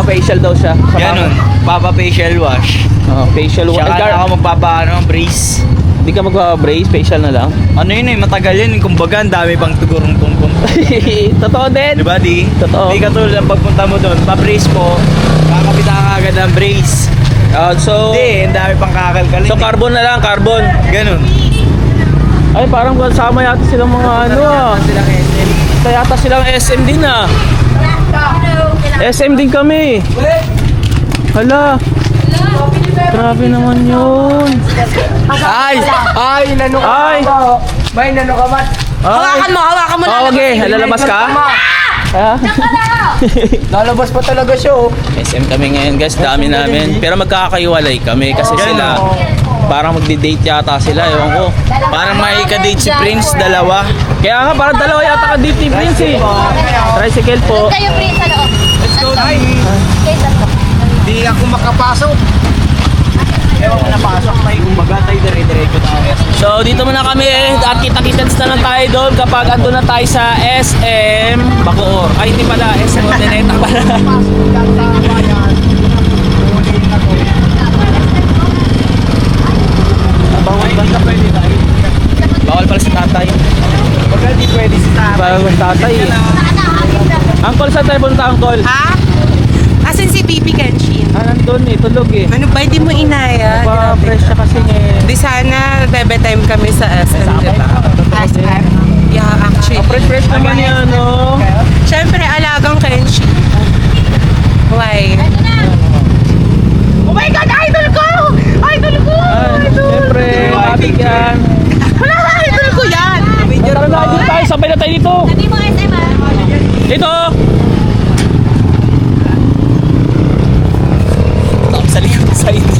magpa-facial daw siya. Ganun, papa-facial wash. Facial wash. Tsaka na ako brace. Hindi ka magpa-brace, facial na lang. Ano yun eh, matagal yun. Kumbaga, ang dami pang tugurong tungkong. Totoo din. Diba di? Totoo. Di katulad ng pagpunta mo doon, pa-brace mo, kakapita ka agad ng brace. So, Hindi, ang dami pang kakalkalin. so carbon na lang, carbon. Ganun. Ay, parang kasama yata silang mga ano Silang SM. Kaya yata silang SM din SM din kami. Hala. Grabe naman yun. Ay, nano ka. Ay. May nano ka man. Hawakan mo na. Okay, lalabas ka? Lalabas pa talaga siya oh. SM kami ngayon guys, dami namin. Pero magkakaiwalay kami kasi sila parang magdi-date yata sila, ewan ko. Parang may ka-date si Prince, dalawa. Kaya nga parang dalawa yata ka-date ni Prince eh. Tricycle po. Kayo, Prince, sa loob. Let's go, Day. Okay, sa loob. Di ako makapasok. Ewan ko napasok, may kumbaga tayo dire-diretso tayo. So dito muna kami at kita-kitans na lang tayo doon kapag andun na tayo sa SM Bacoor. Ay hindi pala, SM Ordineta pala. Bawal ba ka pwede tayo? Bawal pala si tatay. Pagka di pwede si tatay. Bawal si tatay. Uncle, saan tayo punta, Uncle? Ha? Asan si Bibi Kenshin? Nandun eh, tulog eh. Ano ba, di mo inaya? Pa-fresh siya kasi eh. Di sana bebe time kami sa SM, di ba? SM? Yeah, actually. Fresh naman yan, no? Siyempre, alagang Kenshin. Why? Oh my God! Idol ko! Idol ko! Siyempre, matik yan. Wala na! Idol ko yan! Tara na, dito tayo, sabay na tayo dito. Sabi mo SM Dito! Tapos sa likod sa hindi.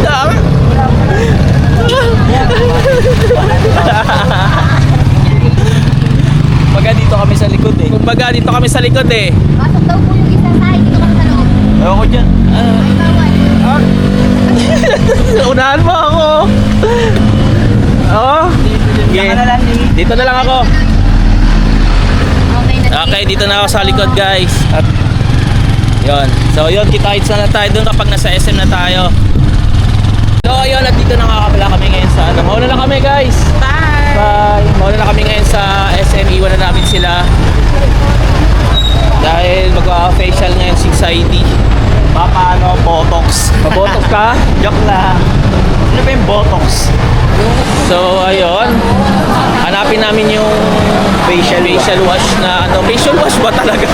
Dami. Kumbaga dito kami sa likod eh. Kumbaga dito kami sa likod eh. Pasok daw po yung isa sa dito kami sa loob. Ewan ko dyan. Ay, bawal. Unahan mo ako. Oo. Okay. Dito na lang ako. Okay na. Okay, dito na ako sa likod guys. At yun. So yun, kita-hits na tayo dun kapag nasa SM na tayo. So yun, at dito na nga pala kami ngayon sa ano. Mauna na kami guys. Bye! Bye. Mauna na kami ngayon sa SM. Iwan na namin sila. Dahil mag-facial ngayon si Saidi. Paano, botox. Mabotox ka? Joke lang. Ano ba yung botox? So ayun. Hanapin namin yung facial wash na ano. Facial wash ba talaga?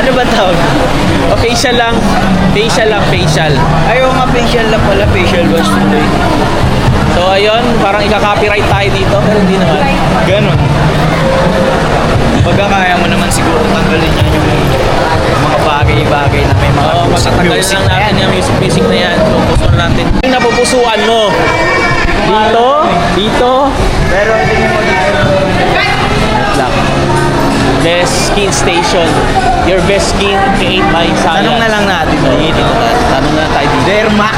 Ano ba tawag? O facial lang. Facial. Ayaw nga facial lang pala, facial wash tuloy. So ayun, parang ika-copyright tayo dito pero hindi naman. Ganun. Pagka kaya mo naman siguro tanggalin niya yung mga bagay-bagay na may mga Matatanggalin lang natin yung music na yan. Pupusuan natin. Yung napupusuan mo. Dito. Pero tingin mo Lang. Best skin station. Your best skin create by science. tanong na lang natin. Tanong na tayo dito. Dermax.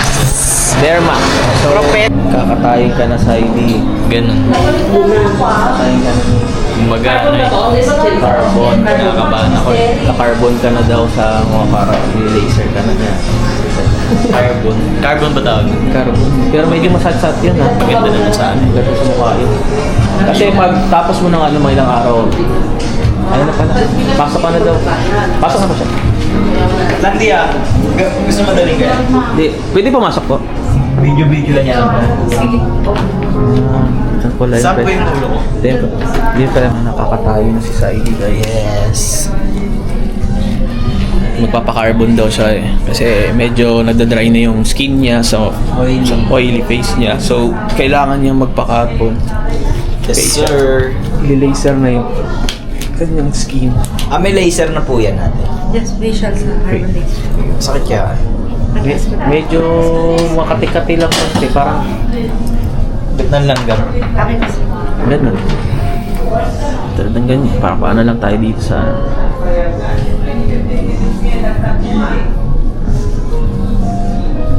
Derma. So, Propet. kakatayin ka na sa ID. Ganun. Kakatayin ka na. Kumbaga, ano eh. Carbon. Kinakabahan ako. Na-carbon ka na daw sa mga parang laser ka na. Carbon. Carbon ba tawag? Carbon. Pero medyo masat-sat yun ha. Maganda naman sa amin. Ganda sa mukha yun. Kasi pag tapos mo ng ano mga ilang araw, ayun na pala. Pasok ka na daw. Pasok na ba siya? Landi ah. Gusto madaling kaya? Hindi. Pwede pumasok po. Video lang yan. Saan po lang? Saan po yung ulo ko? Hindi pala nakakatayo na si Saidi guys. Yes. Magpapa-carbon daw siya eh. Kasi medyo nagda-dry na yung skin niya sa oily face niya. So, kailangan niya magpa-carbon. Yes, sir. I-laser na yung kanyang skin. May laser na po yan natin. Yes, facial sa carbon laser. Sakit kaya. Medyo makati-kati lang kasi parang Ba't nang langgam? ganun. Talagang ganyan. Parang paano lang tayo dito sa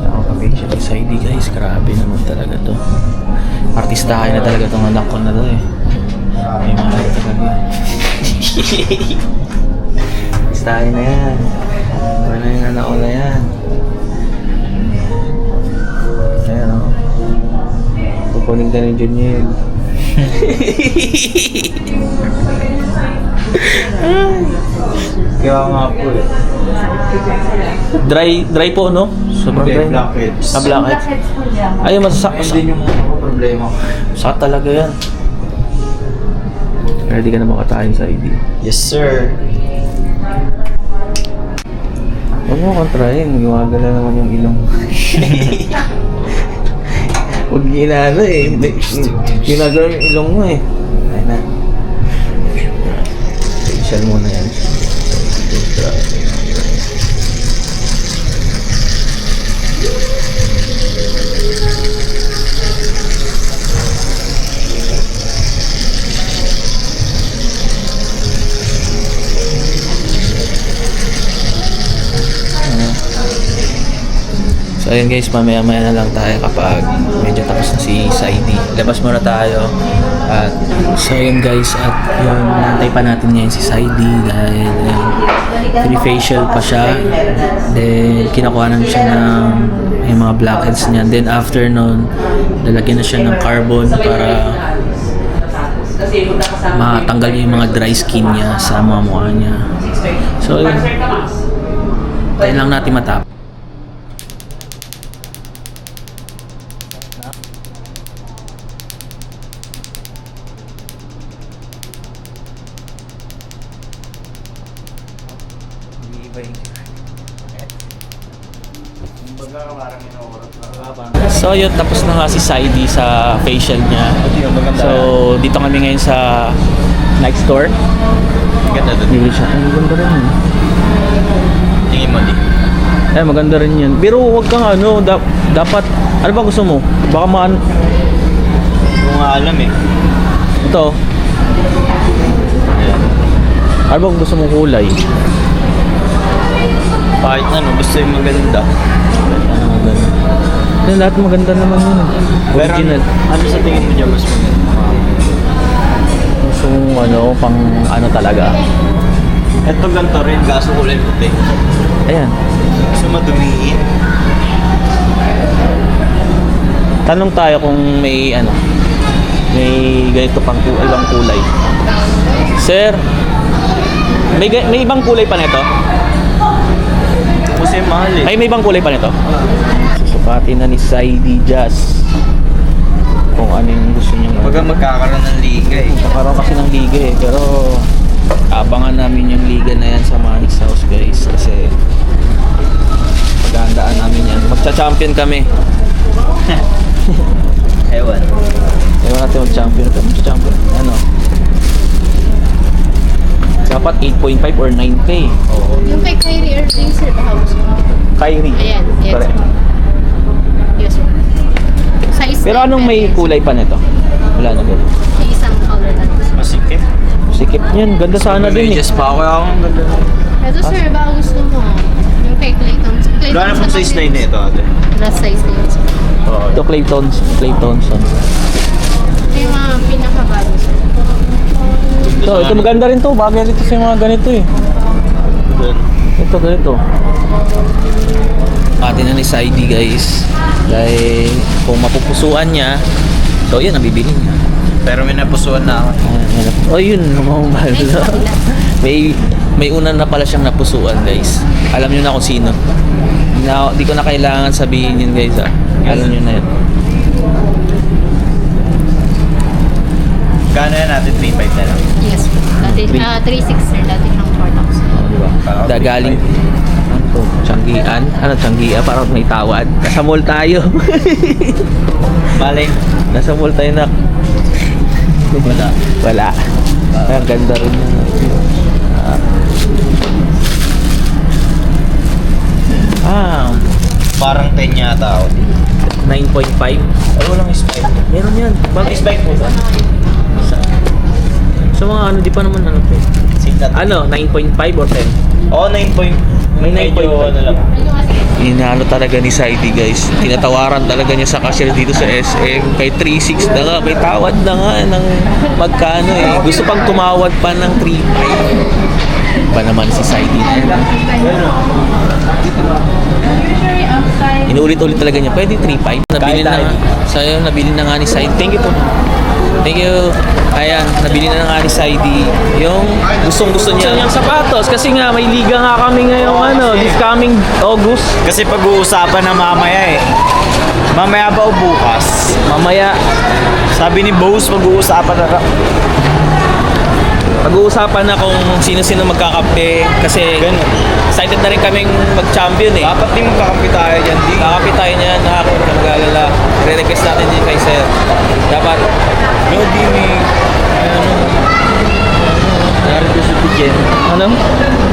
Nakaka-picture sa ID guys. Grabe naman talaga to. Artistahin na talaga tong anak ko na to eh. May mga talaga. Listahin na yan. Ano yung anak ko na yan. Ayan o. Kukunin ka ni Juniel. Kaya nga po eh. Dry po, no? Sobrang dry. Blackheads. Blackheads. Ayun, Hindi yung problema ko. sakit talaga yan. Ready ka na makatayin sa ID? Yes, sir. Huwag mo kontrahin. Gumagala naman yung ilong. Huwag ginano eh. Ginagalaw yung ilong mo eh. Ayun na. Facial muna yan. So ayun guys, mamaya-maya na lang tayo kapag medyo tapos na si Saidi. Labas muna tayo. At so ayun guys, at yun, nantay pa natin ngayon si Saidi dahil free facial pa siya. Then kinakuha namin siya ng yung mga blackheads niya. Then after nun, lalagyan na siya ng carbon para matanggal yung mga dry skin niya sa mga mukha niya. So yun, tayo lang natin matap. So yun, tapos na nga si Saidi sa facial niya. So dito kami ngayon sa Nike store. Ganda doon. Bili siya. Ay, maganda rin yun. Tingin mo di. Ay, maganda rin yun. Pero huwag kang ano, dapat, ano ba gusto mo? Baka Hindi ko nga alam eh. ito. Ano ba gusto mo kulay? Kahit ano, gusto yung maganda. Ano maganda? Yan, lahat maganda naman yun. Pero Original. ano sa tingin mo dyan mas maganda? Gusto mong ano, pang ano talaga. Ito ganito rin, kaso kulay puti. Ayan. Gusto madumiin. Tanong tayo kung may ano, may ganito pang ibang kulay. Sir, may ibang kulay pa nito? Kasi mahal eh. Ay, may ibang kulay pa nito? Susukatin na ni Saidi Jazz kung ano yung gusto niya. Baga magkakaroon ng liga eh. Nakaroon kasi ng liga eh, pero abangan namin yung liga na yan sa Manix House guys kasi paghandaan namin yan. Magcha-champion kami. Ewan. Ewan natin mag-champion kami. Magcha-champion. Ano? Dapat 8.5 or 9K. Oo. Yung kay Kyrie Irving, sir, baka gusto mo. Kyrie. Ayan, yes. Correct. Yes, sir. Size Pero anong may kulay pa nito? Wala na ba? May isang color lang. Masikip. Sikip niyan. Ganda sana din eh. Just pa ako ang ganda. Ito, sir, baka gusto mo. Yung kay Clayton. Wala na pong size 9 na ito ate. Last size na yun, sir. Ito Clay Thompson. Ito yung mga pinakabago, sir. Ito maganda rin to. Bagay dito sa mga ganito eh. Ito ganito. Pati na ni Saidi guys. Dahil kung mapupusuan niya, so yun ang bibili niya. Pero may napusuan na ako. Oh yun, mamahal na. May una na pala siyang napusuan guys. Alam niyo na kung sino. Di ko na kailangan sabihin yun guys ah. Alam niyo na yun. Kano yan natin? 3.5 na lang. Yes, sir. Dati, 3.6, sir. Dati siyang 4,000. Di ba? Dagaling. Ano to? Tianggian? Ano tianggian? Parang may tawad. Nasa mall tayo. Malay. Nasa mall tayo na. Wala. Wala. Ang ganda rin yun. Parang 10 yata ako. 9.5. Ay, walang spike. Meron yan. Bakit spike mo ba? Sa mga ano, di pa naman ano to eh. Sintat. Ano, 9.5 or 10? Oo, 9 point. May Medyo 9.5. ano lang. Inaano talaga ni Saidi guys. Tinatawaran talaga niya sa cashier dito sa SM. Kay 3.6 na nga. May tawad na nga ng magkano eh. Gusto pang tumawad pa ng 3.5. Ba naman si Saidi. Inuulit-ulit talaga niya. Pwede 3.5. Nabili na nga. So ayun, nabili na nga ni Saidi. Thank you po. Thank you. Ayan, nabili na nga ni Saidi yung gustong-gusto niya. Gusto niyang sapatos kasi nga may liga nga kami ngayong this coming August. Kasi pag-uusapan na mamaya eh. Mamaya ba o bukas? Mamaya, Sabi ni Boss, pag-uusapan na pag-uusapan na kung sino-sino magkakampi kasi Ganun. excited na rin kaming mag-champion eh. Dapat din magkakampi tayo dyan. Di. Kakapit tayo niyan, huwag ka mag-alala. Re-request natin din kay Sir. Dapat, No, di may... Naruto Shippuden. ano?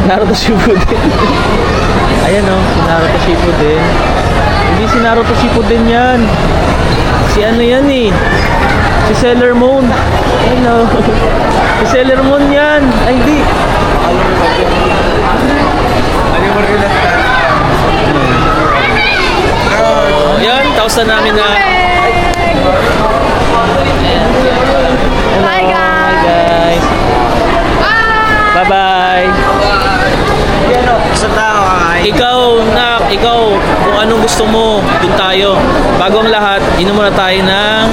Naruto Shippuden. Ayan o, si Naruto Shippuden. Hindi si Naruto Shippuden yan. Si ano yan eh. Si Sailor Moon. Ayan o. Si Sailor Moon yan. Ay, hindi. Ano yung marunat ka? Oh, yan, tapos na namin na... Hi, guys! Hi guys. Bye-bye. Sa tao kakain. Ikaw, kung anong gusto mo, dun tayo. Bago ang lahat, inom muna tayo ng...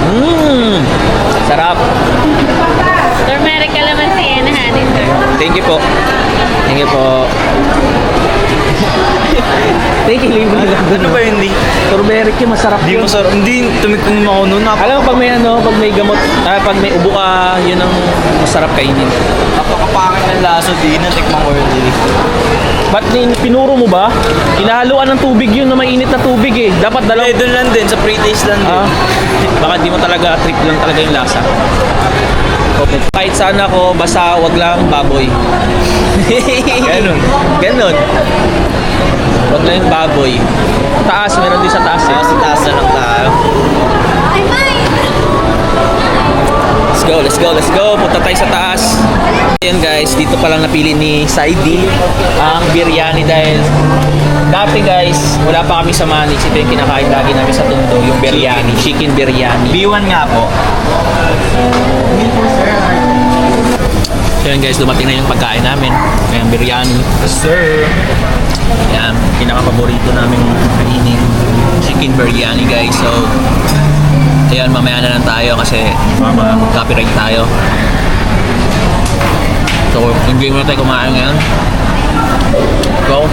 Yan. Sarap. Turmeric calamansi and honey, sir. Thank you po. Thank you po. Thank you, libre lang dun. Ano ba yun, di? Turmeric yung masarap Di yun. masarap. Hindi, tumitin mo ako noon. Alam mo, pag may gamot, pag may ubo ka, yun ang masarap kainin. Napakapangit ng laso, di. Natikman ko yun, di. Ba't pinuro mo ba? Inahaluan ng tubig yun na mainit na tubig eh. Dapat Eh, dalawang... doon lang din. Sa pre-taste lang din. Baka di mo talaga trip lang talaga yung lasa. Okay. Kahit saan ako, basta wag lang baboy. Ganon. Ganon. Wag lang yung baboy. Taas, meron din sa taas eh. Sa taas na lang tayo. Let's go. Punta tayo sa taas. Ayan guys, dito palang napili ni Saidi ang biryani dahil dati guys, wala pa kami sa Manix. Ito yung kinakain lagi namin sa Tondo, yung biryani, chicken biryani. B1 nga po. So yun guys, dumating na yung pagkain namin. Ayan, biryani. Yes, sir. Ayan, pinaka-paborito namin kainin, chicken biryani guys. So, ayan, mamaya na lang tayo kasi copyright tayo. So, enjoy muna tayo kumain ngayon. Go.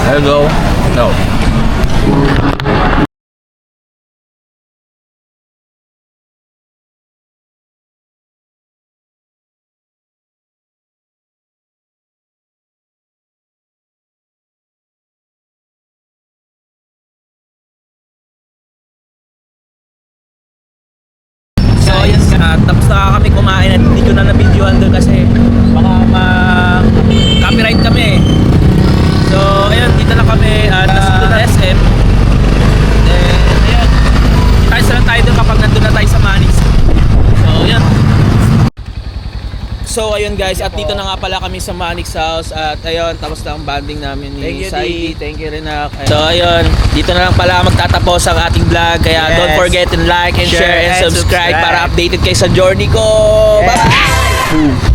There you go. No. So, ayan tapos na kami kumain at hindi ko na na-videoan doon kasi baka ma-copyright kami. So, ayun, dito na kami at nasa na SM. Then, ayun, tayo lang tayo doon kapag nandun na tayo sa Manix. So, ayun. So, ayun guys, at dito na nga pala kami sa Manix House at ayun, tapos na ang banding namin ni Thank you, Saidi. D. Thank you rin. So, ayun, dito na lang pala magtatapos ang ating vlog. Kaya Yes. don't forget to like and share and subscribe para updated kayo sa journey ko. Yes. Bye!